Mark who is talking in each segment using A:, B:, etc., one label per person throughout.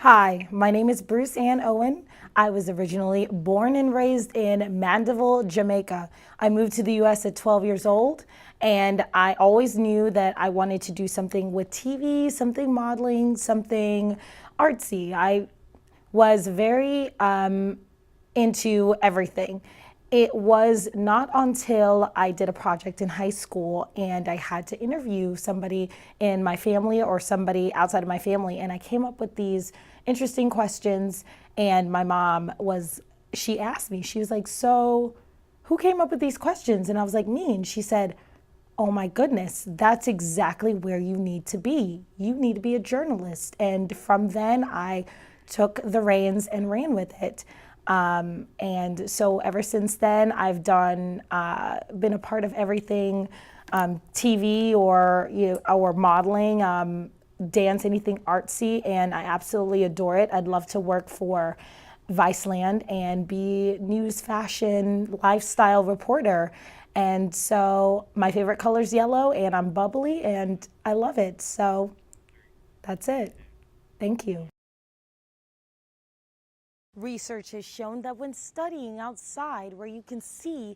A: Hi, my name is Bruceann Owen. I was originally born and raised in Mandeville, Jamaica. I moved to the US at 12 years old, and I always knew that I wanted to do something with TV, something modeling, something artsy. I was very into everything. It was not until I did a project in high school and I had to interview somebody in my family or somebody outside of my family, and I came up with these interesting questions. And my mom she asked me, she was like, "So, who came up with these questions?" And I was like, "Me." And she said, "Oh my goodness, that's exactly where you need to be. You need to be a journalist." And from then, I took the reins and ran with it. And so ever since then, I've been a part of everything, TV or modeling, dance, anything artsy, and I absolutely adore it. I'd love to work for Viceland and be news, fashion, lifestyle reporter. And so my favorite color is yellow, and I'm bubbly, and I love it. So that's it. Thank you. Research has shown that when studying outside where you can see,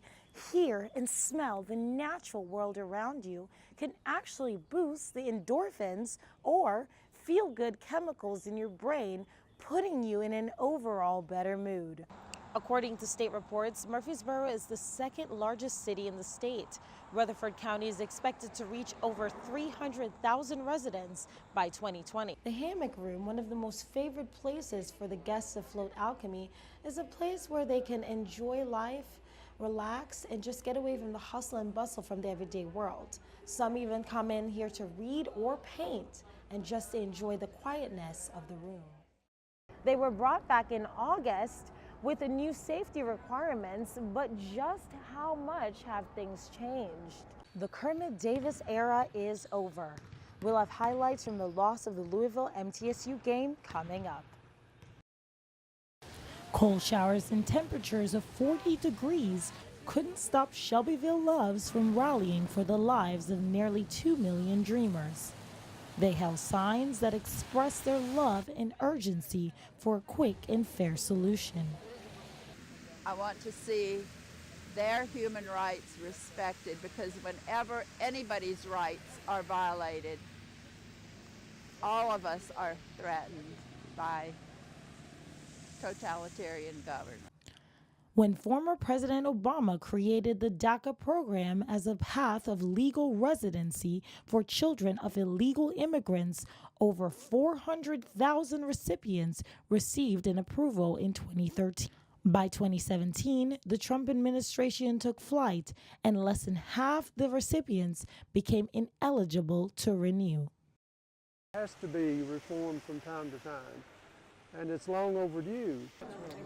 A: hear, and smell the natural world around you can actually boost the endorphins or feel good chemicals in your brain, putting you in an overall better mood. According to state reports, Murfreesboro is the second largest city in the state. Rutherford County is expected to reach over 300,000 residents by 2020. The Hammock Room, one of the most favorite places for the guests of Float Alchemy, is a place where they can enjoy life, relax, and just get away from the hustle and bustle from the everyday world. Some even come in here to read or paint and just to enjoy the quietness of the room. They were brought back in August with the new safety requirements, but just how much have things changed? The Kermit Davis era is over. We'll have highlights from the loss of the Louisville MTSU game coming up. Cold showers and temperatures of 40 degrees couldn't stop Shelbyville Loves from rallying for the lives of nearly 2 million dreamers. They held signs that expressed their love and urgency for a quick and fair solution.
B: I want to see their human rights respected, because whenever anybody's rights are violated, all of us are threatened by totalitarian government.
A: When former President Obama created the DACA program as a path of legal residency for children of illegal immigrants, over 400,000 recipients received an approval in 2013. By 2017, the Trump administration took flight, and less than half the recipients became ineligible to renew.
C: It has to be reformed from time to time, and it's long overdue.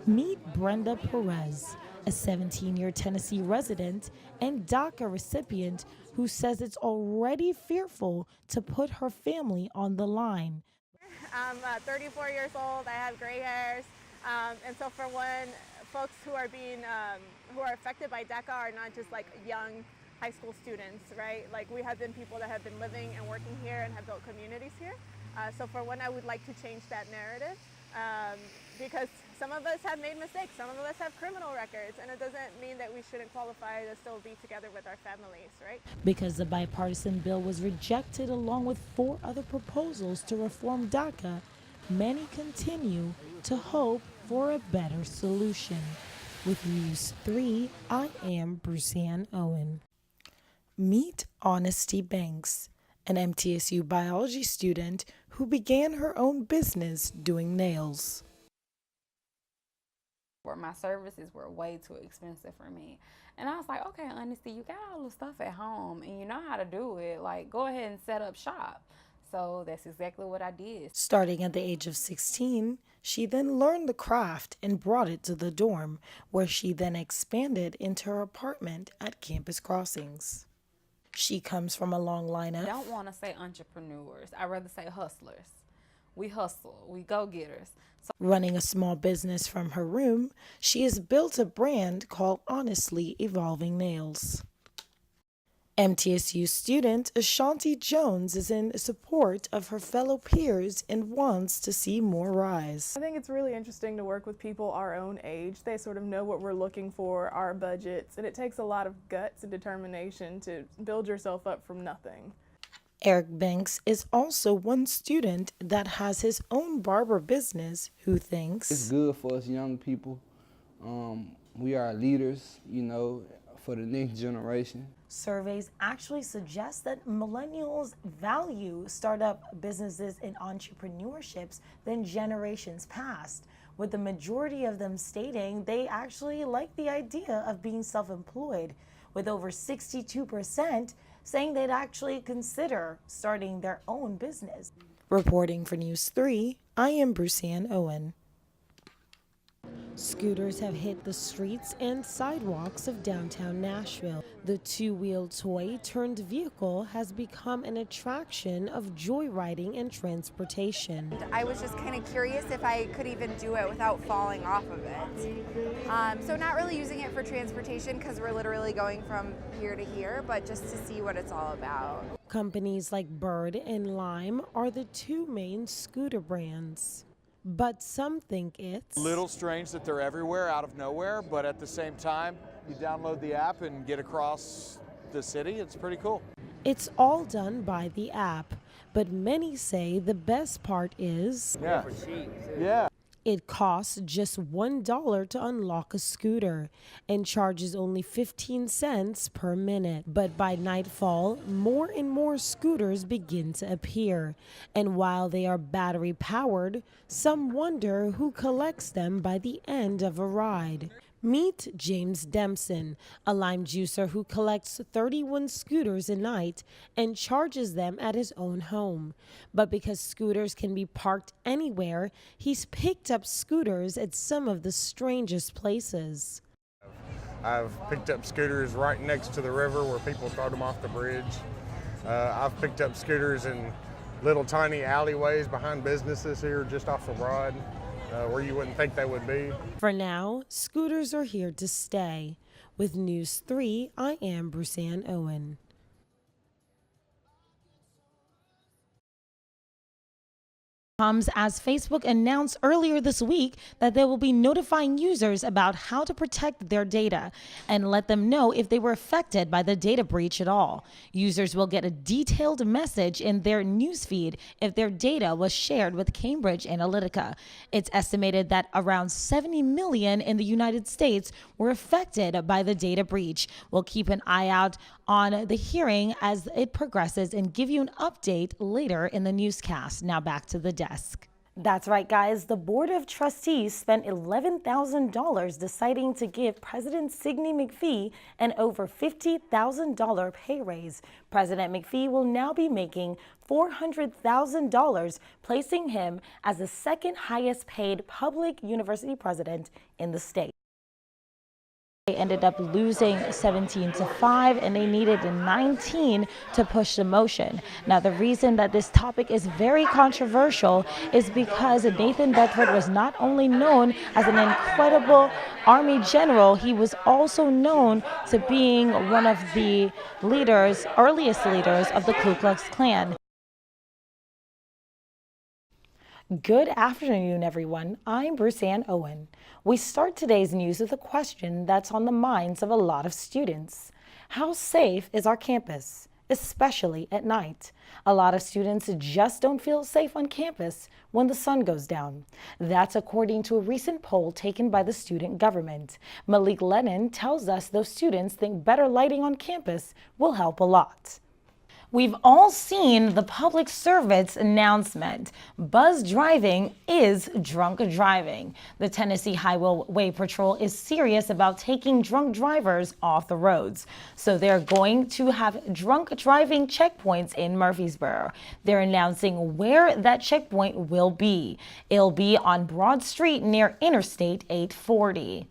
A: Meet Brenda Perez, a 17-year Tennessee resident and DACA recipient who says it's already fearful to put her family on the line.
D: I'm 34 years old. I have gray hairs, and so for one, folks who are affected by DECA are not just like young high school students, right? Like, we have been people that have been living and working here and have built communities here. So for one, I would like to change that narrative, because some of us have made mistakes, some of us have criminal records, and it doesn't mean that we shouldn't qualify to still be together with our families, right?
A: Because the bipartisan bill was rejected along with 4 other proposals to reform DACA, many continue to hope for a better solution. With News 3, I am Bruceann Owen. Meet Honesty Banks, an MTSU biology student who began her own business doing nails.
E: My services were way too expensive for me. And I was like, okay, Honesty, you got all the stuff at home and you know how to do it. Like, go ahead and set up shop. So that's exactly what I did.
A: Starting at the age of 16, she then learned the craft and brought it to the dorm, where she then expanded into her apartment at Campus Crossings. She comes from a long line of...
E: I don't want to say entrepreneurs. I'd rather say hustlers. We hustle. We go-getters. So
A: running a small business from her room, she has built a brand called Honestly Evolving Nails. MTSU student Ashanti Jones is in support of her fellow peers and wants to see more rise.
F: I think it's really interesting to work with people our own age. They sort of know what we're looking for, our budgets, and it takes a lot of guts and determination to build yourself up from nothing.
A: Eric Banks is also one student that has his own barber business who thinks
G: it's good for us young people. We are leaders, you know, for the next generation.
A: surveys actually suggest that millennials value startup businesses and entrepreneurships than generations past, with the majority of them stating they actually like the idea of being self-employed, with over 62% saying they'd actually consider starting their own business. Reporting for News 3, I am Bruceann Owen. Scooters have hit the streets and sidewalks of downtown Nashville. The two-wheeled toy-turned-vehicle has become an attraction of joyriding and transportation.
H: I was just kind of curious if I could even do it without falling off of it. So not really using it for transportation because we're literally going from here to here, but just to see what it's all about.
A: Companies like Bird and Lime are the two main scooter brands. But some think it's
I: a little strange that they're everywhere out of nowhere, but at the same time, you download the app and get across the city. It's pretty cool.
A: It's all done by the app, but many say the best part is it costs just $1 to unlock a scooter and charges only 15 cents per minute. But by nightfall, more and more scooters begin to appear. And while they are battery powered, some wonder who collects them by the end of a ride. Meet James Dempson, a lime juicer who collects 31 scooters a night and charges them at his own home. But because scooters can be parked anywhere, he's picked up scooters at some of the strangest places.
J: I've picked up scooters right next to the river where people throw them off the bridge. I've picked up scooters in little tiny alleyways behind businesses here just off of Broad. Where you wouldn't think they would be.
A: For now, scooters are here to stay. With News 3, I am Bruceann Owen. Comes as Facebook announced earlier this week that they will be notifying users about how to protect their data and let them know if they were affected by the data breach at all. Users will get a detailed message in their newsfeed if their data was shared with Cambridge Analytica. It's estimated that around 70 million in the United States were affected by the data breach. We'll keep an eye out on the hearing as it progresses and give you an update later in the newscast. Now back to the desk. That's right, guys. The Board of Trustees spent $11,000 deciding to give President Sidney McPhee an over $50,000 pay raise. President McPhee will now be making $400,000, placing him as the second highest paid public university president in the state. They ended up losing 17-5, and they needed 19 to push the motion. Now, the reason that this topic is very controversial is because Nathan Bedford was not only known as an incredible Army general, he was also known to being one of the leaders, earliest leaders of the Ku Klux Klan. Good afternoon, everyone. I'm Bruceann Owen. We start today's news with a question that's on the minds of a lot of students. How safe is our campus, especially at night? A lot of students just don't feel safe on campus when the sun goes down. That's according to a recent poll taken by the student government. Malik Lennon tells us those students think better lighting on campus will help a lot. We've all seen the public service announcement. Buzz driving is drunk driving. The Tennessee Highway Patrol is serious about taking drunk drivers off the roads. So they're going to have drunk driving checkpoints in Murfreesboro. They're announcing where that checkpoint will be. It'll be on Broad Street near Interstate 840.